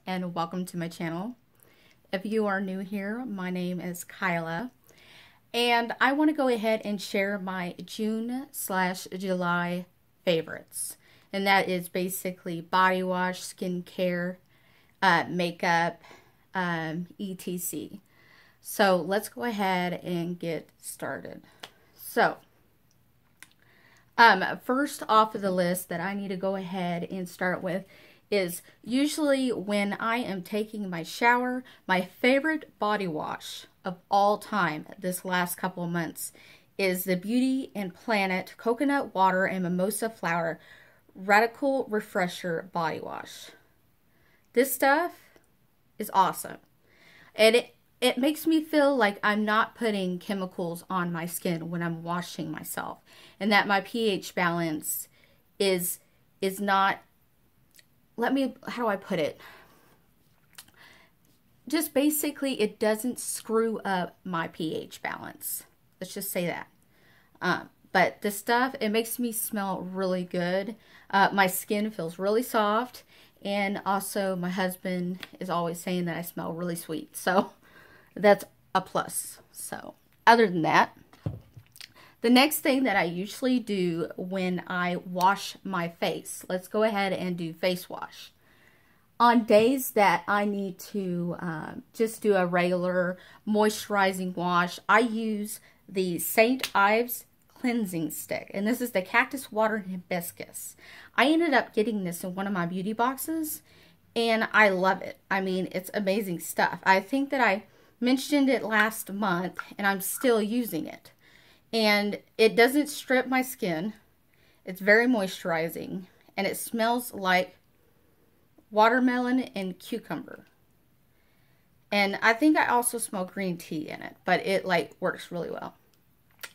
and welcome to my channel. If you are new here, my name is Kyla and I want to go ahead and share my June/July favorites, and that is basically body wash, skincare, makeup, etc. So let's go ahead and get started. So first off of the list that I need to go ahead and start with is usually when I am taking my shower, my favorite body wash of all time this last couple of months is the Beauty and Planet Coconut Water and Mimosa Flower Radical Refresher Body Wash. This stuff is awesome. And it makes me feel like I'm not putting chemicals on my skin when I'm washing myself, and that my pH balance is not, how do I put it? Just basically, it doesn't screw up my pH balance. Let's just say that. But this stuff, it makes me smell really good. My skin feels really soft, and also my husband is always saying that I smell really sweet. So that's a plus. So other than that, the next thing that I usually do when I wash my face, let's go ahead and do face wash. On days that I need to just do a regular moisturizing wash, I use the Ives cleansing stick, and this is the Cactus Water and Hibiscus. I ended up getting this in one of my beauty boxes, and I love it. I mean, it's amazing stuff. I think that I mentioned it last month, and I'm still using it. And it doesn't strip my skin. It's very moisturizing, and it smells like watermelon and cucumber. And I think I also smell green tea in it, but it works really well.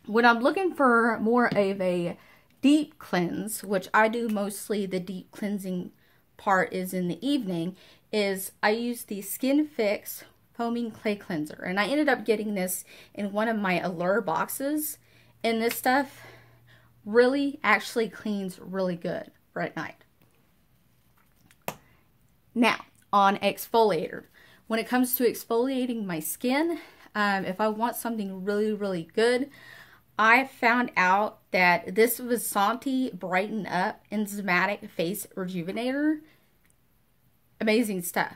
When I'm looking for more of a deep cleanse, which I do mostly, the deep cleansing part is in the evening, is I use the SKINFIX Foaming Clay Cleanser. And I ended up getting this in one of my Allure boxes. And this stuff really actually cleans really good for at night. Now, on exfoliator. When it comes to exfoliating my skin, if I want something really, really good, I found out that this Vasanti BrightenUp Enzymatic Face Rejuvenator, amazing stuff.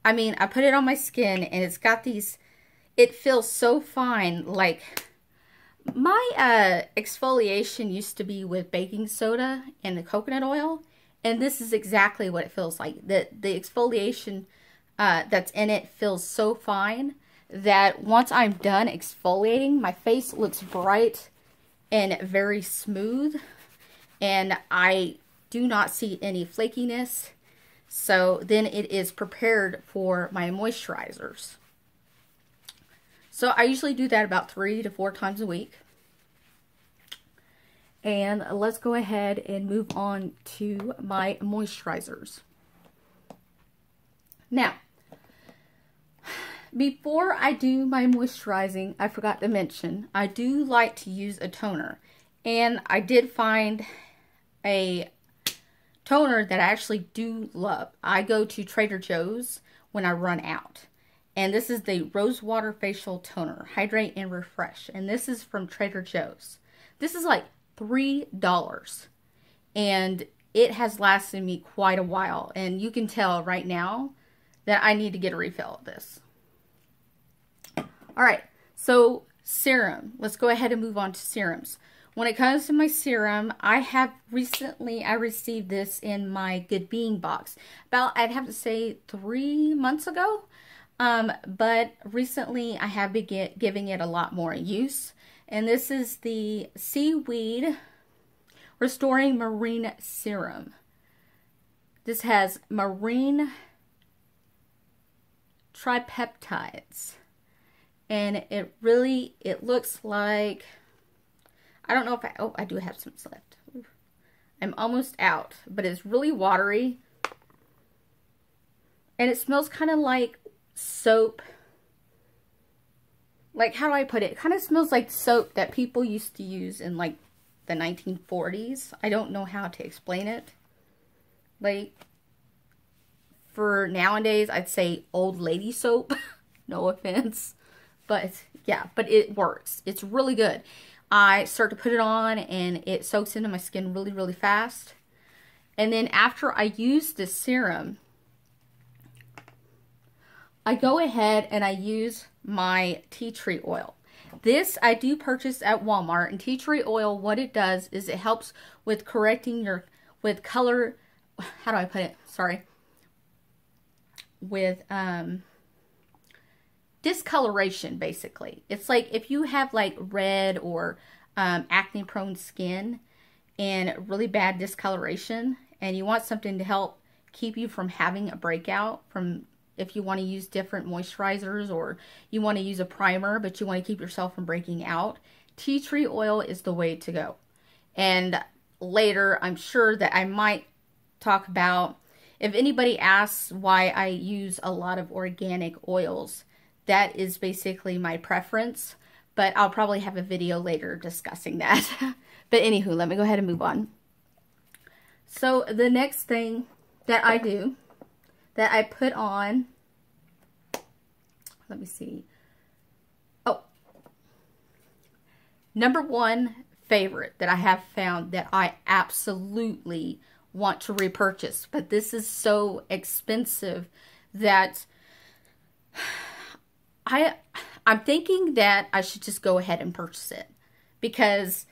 I mean, I put it on my skin and it's got these, it feels so fine. Like, my exfoliation used to be with baking soda and the coconut oil, and this is exactly what it feels like. The exfoliation that's in it feels so fine that once I'm done exfoliating, my face looks bright and very smooth, and I do not see any flakiness. So then it is prepared for my moisturizers. So I usually do that about 3 to 4 times a week. And let's go ahead and move on to my moisturizers. Now, before I do my moisturizing, I forgot to mention, I do like to use a toner. And I did find a toner that I actually do love. I go to Trader Joe's when I run out. And this is the Rosewater Facial Toner, Hydrate and Refresh. And this is from Trader Joe's. This is like $3. And it has lasted me quite a while. And you can tell right now that I need to get a refill of this. Alright, so serum. Let's go ahead and move on to serums. When it comes to my serum, I received this in my Good Being box about, I'd have to say, 3 months ago. But recently I have been giving it a lot more use. And this is the Seaweed Restoring Marine Serum. This has marine tripeptides. And it looks like, I don't know if I do have some left. I'm almost out, but it's really watery. And it smells kind of like soap. Like, how do I put it? It kind of smells like soap that people used to use in like the 1940s. I don't know how to explain it. Like, for nowadays, I'd say old lady soap. No offense. But yeah, but it works. It's really good. I start to put it on and it soaks into my skin really, really fast. And then after I use this serum, I go ahead and I use my tea tree oil. This I do purchase at Walmart, and tea tree oil, what it does is it helps with correcting your, with color, how do I put it? Sorry. With discoloration, basically. It's like if you have like red or acne prone skin and really bad discoloration, and you want something to help keep you from having a breakout, from if you want to use different moisturizers, or you want to use a primer but you want to keep yourself from breaking out, tea tree oil is the way to go. And later I'm sure that I might talk about, if anybody asks why I use a lot of organic oils, that is basically my preference, but I'll probably have a video later discussing that. But anywho, let me go ahead and move on. So the next thing that I do, that I put on, let me see. Oh, number one favorite that I have found that I absolutely want to repurchase, but this is so expensive that I'm thinking that I should just go ahead and purchase it, because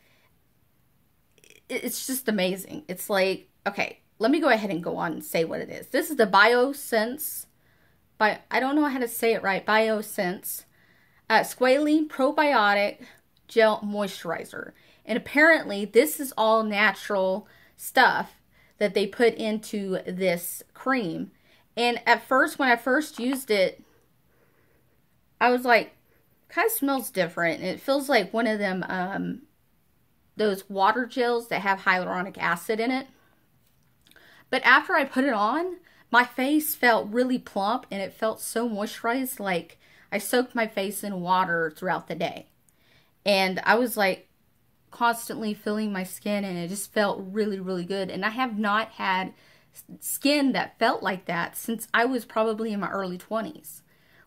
it's just amazing. It's like, okay, let me go ahead and go on and say what it is. This is the Biossance, I don't know how to say it right, Biossance SQUALANE Probiotic Gel Moisturizer. And apparently this is all natural stuff that they put into this cream. And at first, when I first used it, I was like, kind of smells different. It feels like one of them, those water gels that have hyaluronic acid in it. But after I put it on, my face felt really plump and it felt so moisturized, like I soaked my face in water throughout the day. And I was like constantly feeling my skin, and it just felt really, really good. And I have not had skin that felt like that since I was probably in my early 20s.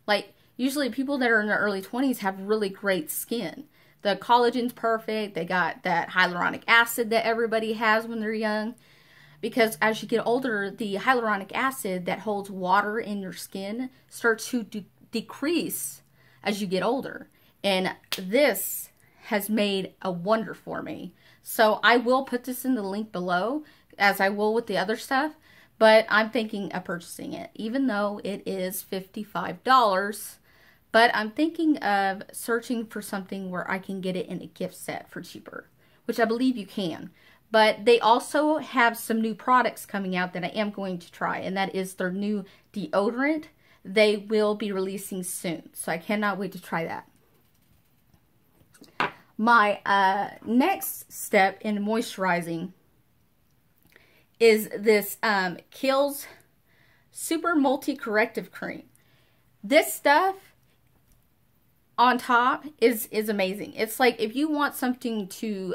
Like, usually people that are in their early 20s have really great skin. The collagen's perfect. They got that hyaluronic acid that everybody has when they're young. Because as you get older, the hyaluronic acid that holds water in your skin starts to decrease as you get older. And this has made a wonder for me. So I will put this in the link below, as I will with the other stuff. But I'm thinking of purchasing it, even though it is $55. But I'm thinking of searching for something where I can get it in a gift set for cheaper, which I believe you can. But they also have some new products coming out that I am going to try, and that is their new deodorant. They will be releasing soon, so I cannot wait to try that. My next step in moisturizing is this Kiel's Super Multi-Corrective Cream. This stuff on top is amazing. It's like if you want something to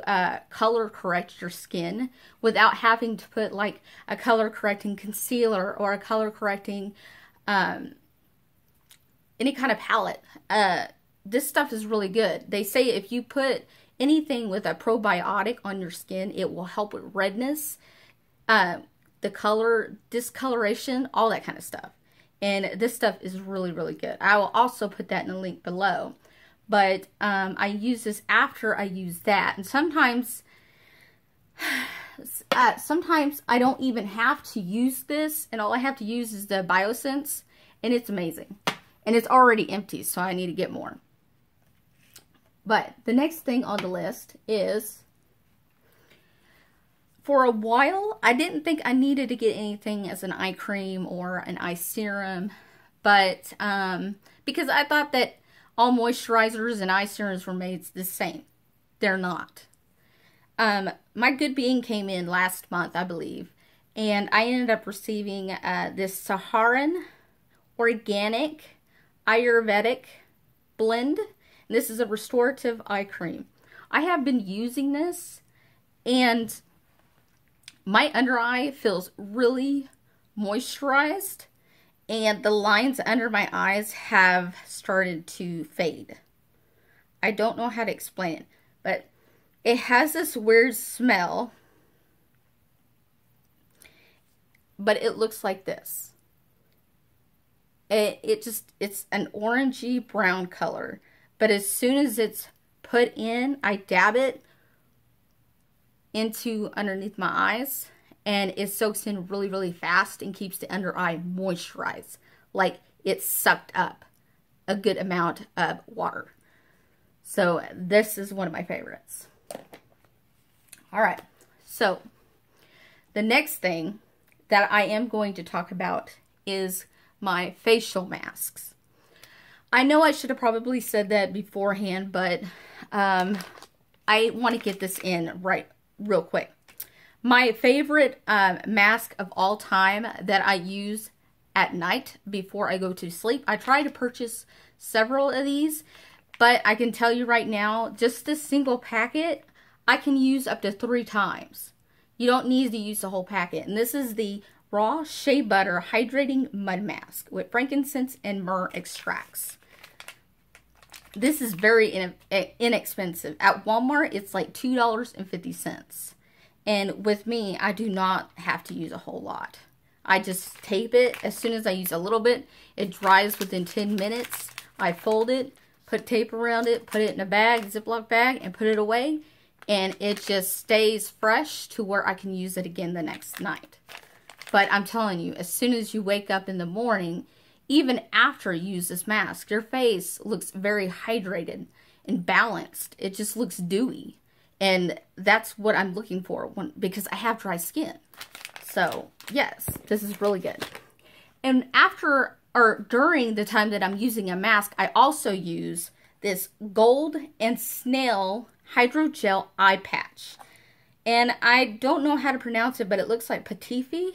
color correct your skin without having to put like a color correcting concealer or a color correcting any kind of palette, this stuff is really good. They say if you put anything with a probiotic on your skin, it will help with redness, the color discoloration, all that kind of stuff. And this stuff is really, really good. I will also put that in the link below. But I use this after I use that. And sometimes I don't even have to use this. And all I have to use is the Biossance. And it's amazing. And it's already empty, so I need to get more. But the next thing on the list is, for a while, I didn't think I needed to get anything as an eye cream or an eye serum, but because I thought that all moisturizers and eye serums were made the same. They're not. My Good Being came in last month, I believe, and I ended up receiving this Sahajan Organic Ayurvedic blend. And this is a restorative eye cream. I have been using this, and my under eye feels really moisturized, and the lines under my eyes have started to fade. I don't know how to explain it, but it has this weird smell, but it looks like this. It's an orangey brown color, but as soon as it's put in, I dab it into underneath my eyes, and it soaks in really, really fast and keeps the under eye moisturized, like it's sucked up a good amount of water. So this is one of my favorites. All right, so the next thing that I am going to talk about is my facial masks. I know I should have probably said that beforehand, but I want to get this in real quick. My favorite mask of all time that I use at night before I go to sleep. I try to purchase several of these, but I can tell you right now, just this single packet, I can use up to 3 times. You don't need to use the whole packet. And this is the Raw Shea Butter Hydrating Mud Mask with frankincense and myrrh extracts. This is very inexpensive. At Walmart, it's like $2.50. And with me, I do not have to use a whole lot. I just tape it. As soon as I use a little bit, it dries within 10 minutes. I fold it, put tape around it, put it in a bag, Ziploc bag, and put it away. And it just stays fresh to where I can use it again the next night. But I'm telling you, as soon as you wake up in the morning, even after you use this mask, your face looks very hydrated and balanced. It just looks dewy. And that's what I'm looking for because I have dry skin. So, yes, this is really good. And after or during the time that I'm using a mask, I also use this Gold and Snail Hydrogel Eye Patch. And I don't know how to pronounce it, but it looks like Petitfee.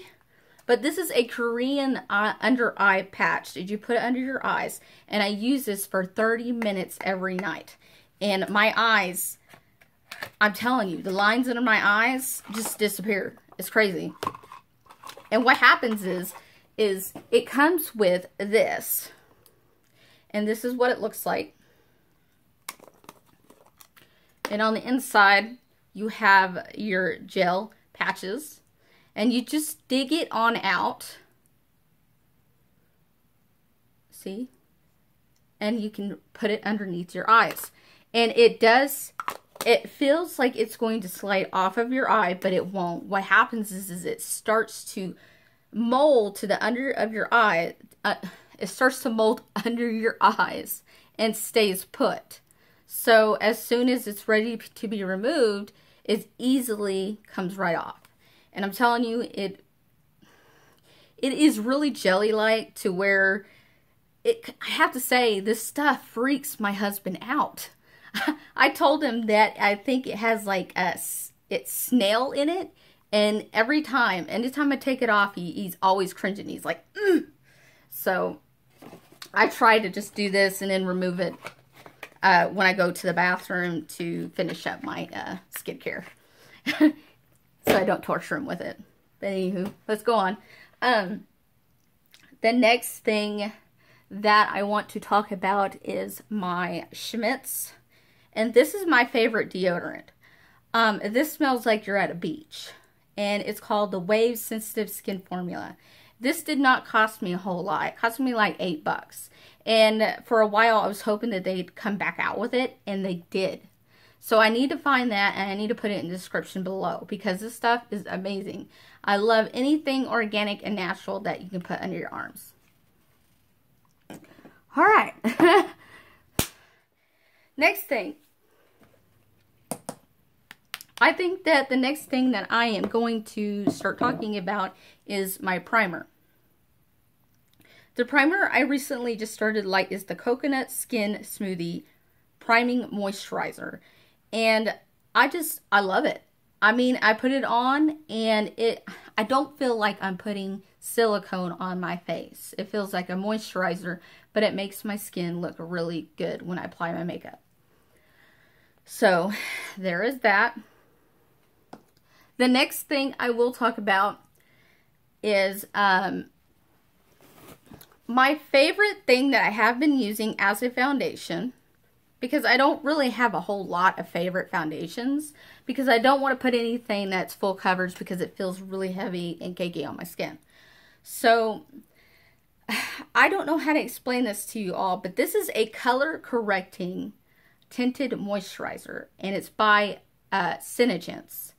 But this is a Korean under eye patch that you put under your eyes. And I use this for 30 minutes every night. And my eyes, I'm telling you, the lines under my eyes just disappear. It's crazy. And what happens is it comes with this. And this is what it looks like. And on the inside, you have your gel patches. And you just dig it on out. See? And you can put it underneath your eyes. And it feels like it's going to slide off of your eye, but it won't. What happens is it starts to mold to the under of your eye. It starts to mold under your eyes and stays put. So as soon as it's ready to be removed, it easily comes right off. And I'm telling you, it is really jelly-like to where I have to say, this stuff freaks my husband out. I told him that I think it has like it's snail in it. And anytime I take it off, he's always cringing. He's like, mm. So I try to just do this and then remove it when I go to the bathroom to finish up my skincare. So I don't torture him with it. But anywho, let's go on. The next thing that I want to talk about is my Schmidt's. And this is my favorite deodorant. This smells like you're at a beach. And it's called the Waves Sensitive Skin Formula. This did not cost me a whole lot. It cost me like $8. And for a while I was hoping that they'd come back out with it. And they did. So I need to find that, and I need to put it in the description below because this stuff is amazing. I love anything organic and natural that you can put under your arms. All right. Next thing. I think that the next thing that I am going to start talking about is my primer. The primer I recently just started is the Coconut Skin Smoothie Priming Moisturizer. And I love it. I mean, I put it on and I don't feel like I'm putting silicone on my face. It feels like a moisturizer, but it makes my skin look really good when I apply my makeup. So, there is that. The next thing I will talk about is my favorite thing that I have been using as a foundation, because I don't really have a whole lot of favorite foundations, because I don't want to put anything that's full coverage because it feels really heavy and cakey on my skin. So I don't know how to explain this to you all, but this is a color correcting tinted moisturizer, and it's by Sahajan,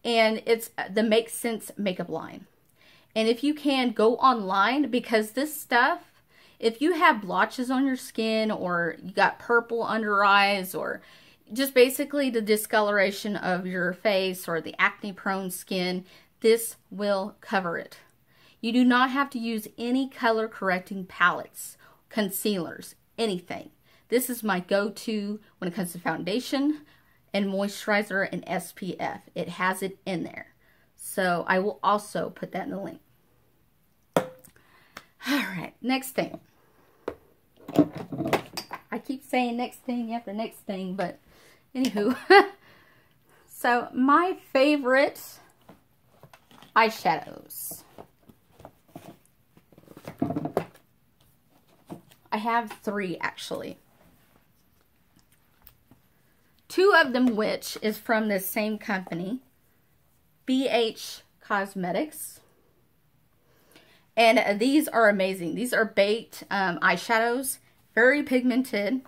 and it's the MakeSense makeup line. And if you can, go online, because this stuff, if you have blotches on your skin, or you got purple under eyes, or just basically the discoloration of your face or the acne prone skin, this will cover it. You do not have to use any color correcting palettes, concealers, anything. This is my go-to when it comes to foundation and moisturizer and SPF. It has it in there. So I will also put that in the link. Alright, next thing. I keep saying next thing after next thing, but anywho. So my favorite eyeshadows. I have 3 actually. 2 of them which is from the same company, BH Cosmetics. And these are amazing. These are baked eyeshadows, very pigmented,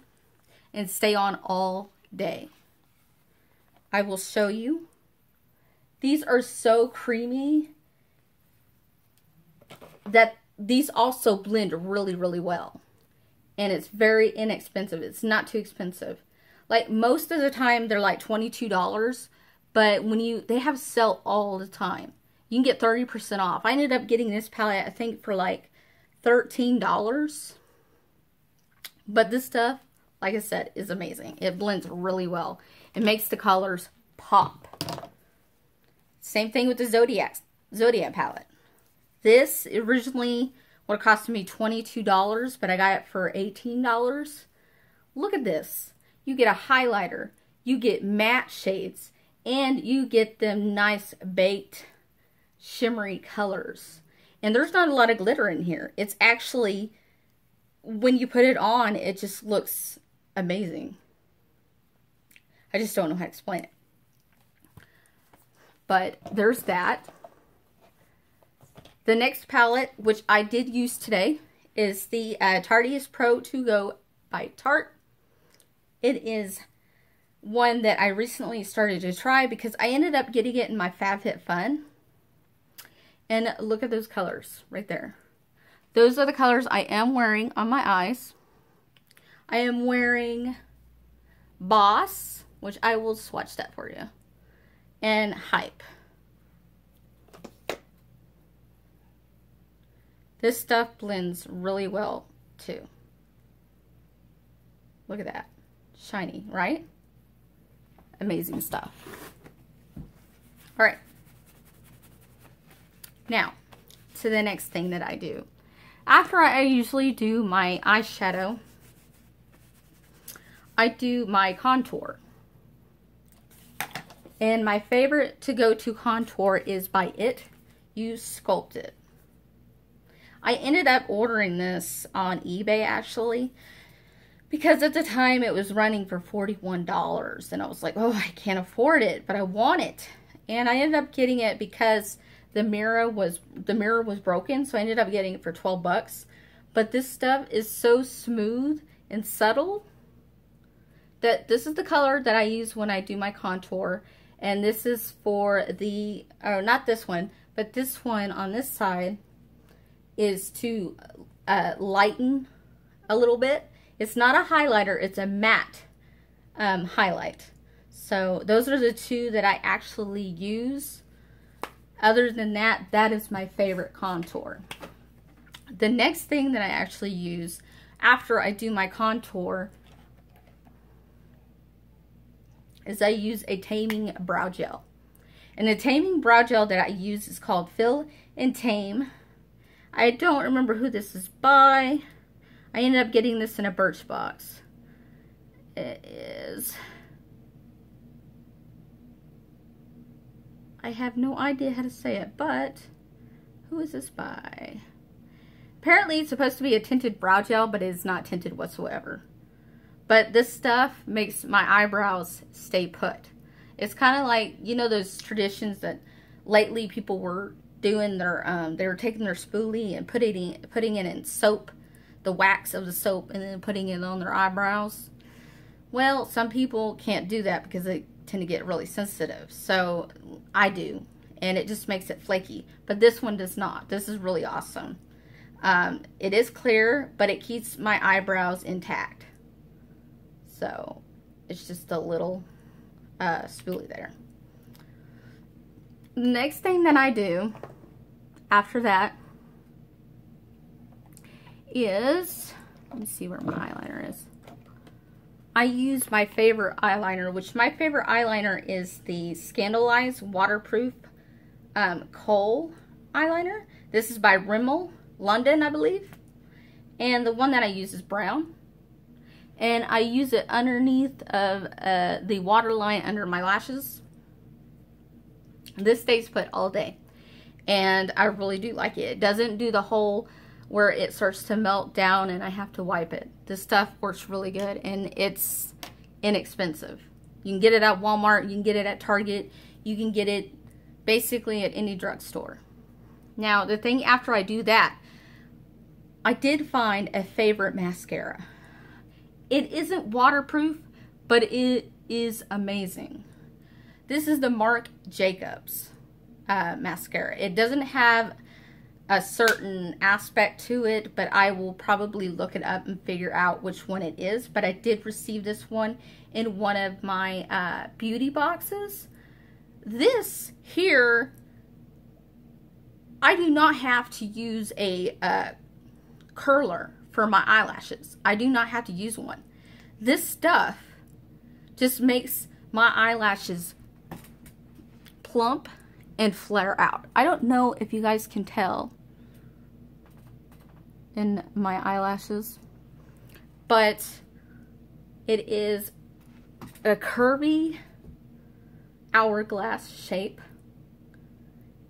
and stay on all day. I will show you. These are so creamy that these also blend really, really well. And it's very inexpensive. It's not too expensive. Like most of the time they're like $22, but when they have sale all the time. You can get 30% off. I ended up getting this palette, I think, for like $13. But this stuff, like I said, is amazing. It blends really well. It makes the colors pop. Same thing with the Zodiac palette. This originally would have cost me $22, but I got it for $18. Look at this. You get a highlighter, you get matte shades, and you get them nice baked shimmery colors. And there's not a lot of glitter in here. It's actually, when you put it on, it just looks amazing. I just don't know how to explain it. But there's that. The next palette, which I did use today, is the Tarteist Pro To Go by Tarte. It is one that I recently started to try because I ended up getting it in my FabFitFun. And look at those colors right there. Those are the colors I am wearing on my eyes. I am wearing Boss, which I will swatch that for you, and Hype. This stuff blends really well too. Look at that. Shiny, right? Amazing stuff. All right. Now, to the next thing that I do. After I usually do my eyeshadow, I do my contour. And my favorite to go to contour is by It. You Sculpt It. I ended up ordering this on eBay actually, because at the time it was running for $41 and I was like, oh, I can't afford it, but I want it. And I ended up getting it because the mirror was broken, so I ended up getting it for 12 bucks. But this stuff is so smooth and subtle that this is the color that I use when I do my contour. And this is for the, or not this one, but this one on this side is to lighten a little bit. It's not a highlighter, it's a matte highlight. So those are the 2 that I actually use. Other than that, that is my favorite contour. The next thing that I actually use after I do my contour is I use a Taming Brow Gel. And the Taming Brow Gel that I use is called Fill and Tame. I don't remember who this is by. I ended up getting this in a Birchbox. It is... I have no idea how to say it, but who is this by? Apparently it's supposed to be a tinted brow gel, but it is not tinted whatsoever. But this stuff makes my eyebrows stay put. It's kind of like, you know, those traditions that lately people were doing their, they were taking their spoolie and putting it in soap, the wax of the soap, and then putting it on their eyebrows. Well, some people can't do that because they tend to get really sensitive. So I do, and it just makes it flaky. But this one does not. This is really awesome. It is clear, but it keeps my eyebrows intact. So it's just a little spoolie there. The next thing that I do after that is, let me see where my eyeliner is. I use my favorite eyeliner, which my favorite eyeliner is the Scandalize Waterproof Kohl eyeliner. This is by Rimmel London, I believe. And the one that I use is brown. And I use it underneath of the waterline under my lashes. This stays put all day. And I really do like it. It doesn't do the whole where it starts to melt down and I have to wipe it. This stuff works really good and it's inexpensive. You can get it at Walmart, you can get it at Target, you can get it basically at any drugstore. Now, the thing after I do that, I did find a favorite mascara. It isn't waterproof, but it is amazing. This is the Marc Jacobs mascara. It doesn't have a certain aspect to it, but I will probably look it up and figure out which one it is. But I did receive this one in one of my beauty boxes. This here, I do not have to use a curler for my eyelashes. I do not have to use one. This stuff just makes my eyelashes plump and flare out. I don't know if you guys can tell in my eyelashes, but it is a curvy hourglass shape,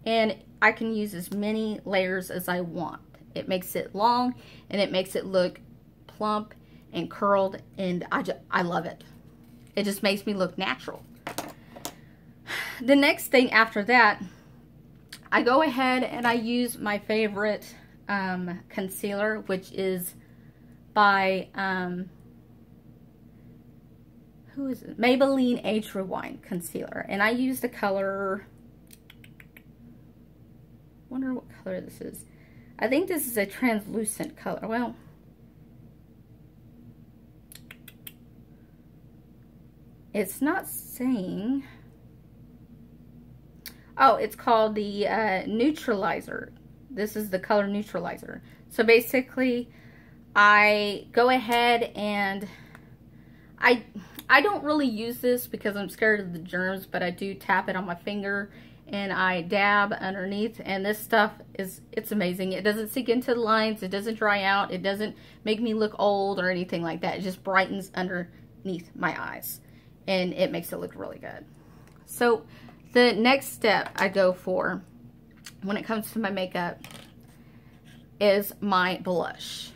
and I can use as many layers as I want. It makes it long and it makes it look plump and curled, and I love it. It just makes me look natural. The next thing after that, I go ahead and I use my favorite concealer, which is by who is it? Maybelline Age Rewind concealer, and I use the color, wonder what color this is. I think this is a translucent color. Well, it's not saying. Oh, it's called the Neutralizer. This is the color Neutralizer. So basically, I go ahead and I don't really use this because I'm scared of the germs, but I do tap it on my finger and I dab underneath, and this stuff it's amazing. It doesn't sink into the lines, it doesn't dry out, it doesn't make me look old or anything like that. It just brightens underneath my eyes and it makes it look really good. So the next step I go for when it comes to my makeup is my blush.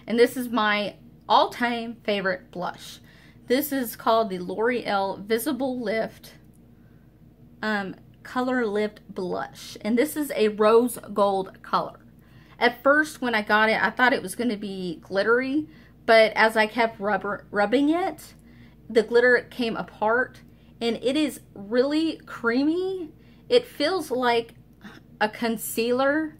And this is my all-time favorite blush. This is called the L'Oreal Visible Lift Color Lift Blush. And this is a rose gold color. At first when I got it, I thought it was going to be glittery, but as I kept rubbing it, the glitter came apart. And it is really creamy. It feels like a concealer,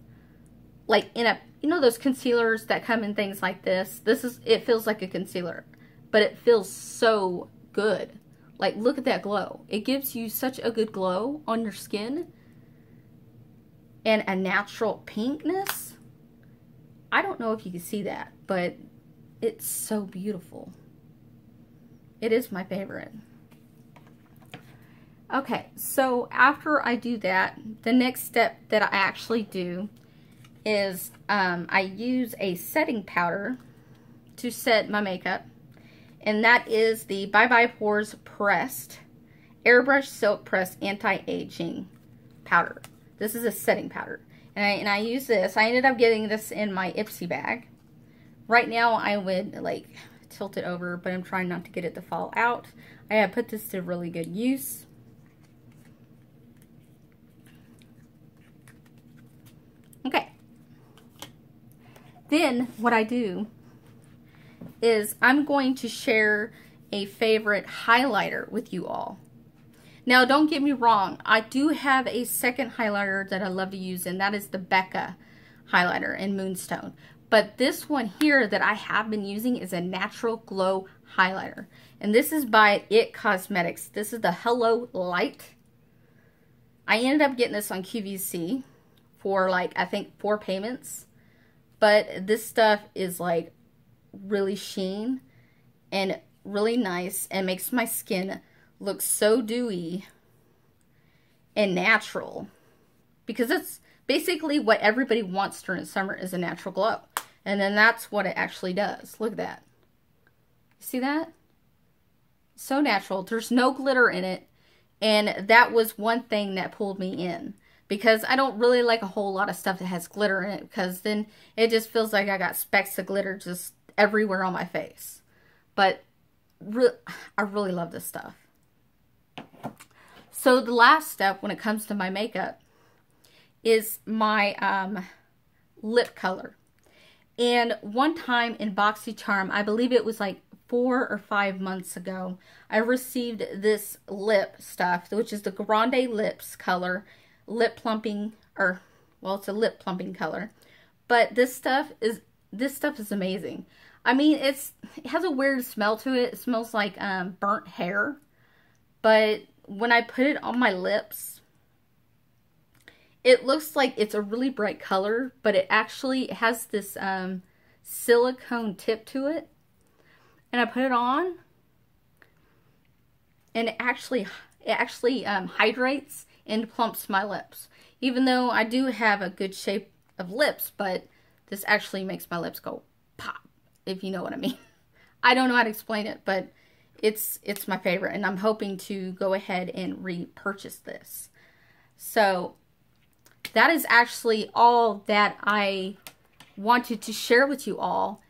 like in a, you know those concealers that come in things like this? It feels like a concealer, but it feels so good. Like, look at that glow. It gives you such a good glow on your skin and a natural pinkness. I don't know if you can see that, but it's so beautiful. It is my favorite. Okay, so after I do that, the next step that I actually do is I use a setting powder to set my makeup, and that is the Bye Bye Pores Pressed Airbrush Silk Press Anti-Aging Powder. This is a setting powder. And I use this. I ended up getting this in my Ipsy bag. Right now I would like tilt it over, but I'm trying not to get it to fall out. I have put this to really good use. Okay. Then what I do is I'm going to share a favorite highlighter with you all. Now, don't get me wrong. I do have a second highlighter that I love to use, and that is the Becca highlighter in Moonstone. But this one here that I have been using is a Natural Glow highlighter. And this is by It Cosmetics. This is the Hello Light. I ended up getting this on QVC for like, I think 4 payments. But this stuff is like really sheen and really nice and makes my skin look so dewy and natural, because it's basically what everybody wants during summer is a natural glow. And then that's what it actually does. Look at that. See that? So natural. There's no glitter in it. And that was one thing that pulled me in, because I don't really like a whole lot of stuff that has glitter in it, because then it just feels like I got specks of glitter just everywhere on my face. But I really love this stuff. So the last step when it comes to my makeup is my lip color. And one time in BoxyCharm, I believe it was like 4 or 5 months ago, I received this lip stuff, which is the Grande Lips color, lip plumping, or well, it's a lip plumping color. But this stuff is amazing. I mean, it has a weird smell to it. It smells like burnt hair. But when I put it on my lips, it looks like it's a really bright color, but it actually has this silicone tip to it. And I put it on, and it actually hydrates and plumps my lips. Even though I do have a good shape of lips, but this actually makes my lips go pop, if you know what I mean. I don't know how to explain it, but it's my favorite, and I'm hoping to go ahead and repurchase this. So that is actually all that I wanted to share with you all,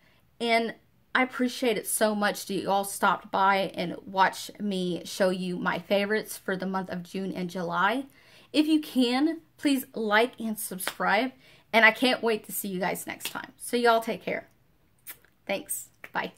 and I appreciate it so much that you all stopped by and watched me show you my favorites for the month of June and July. If you can, please like and subscribe, and I can't wait to see you guys next time. So y'all take care. Thanks. Bye.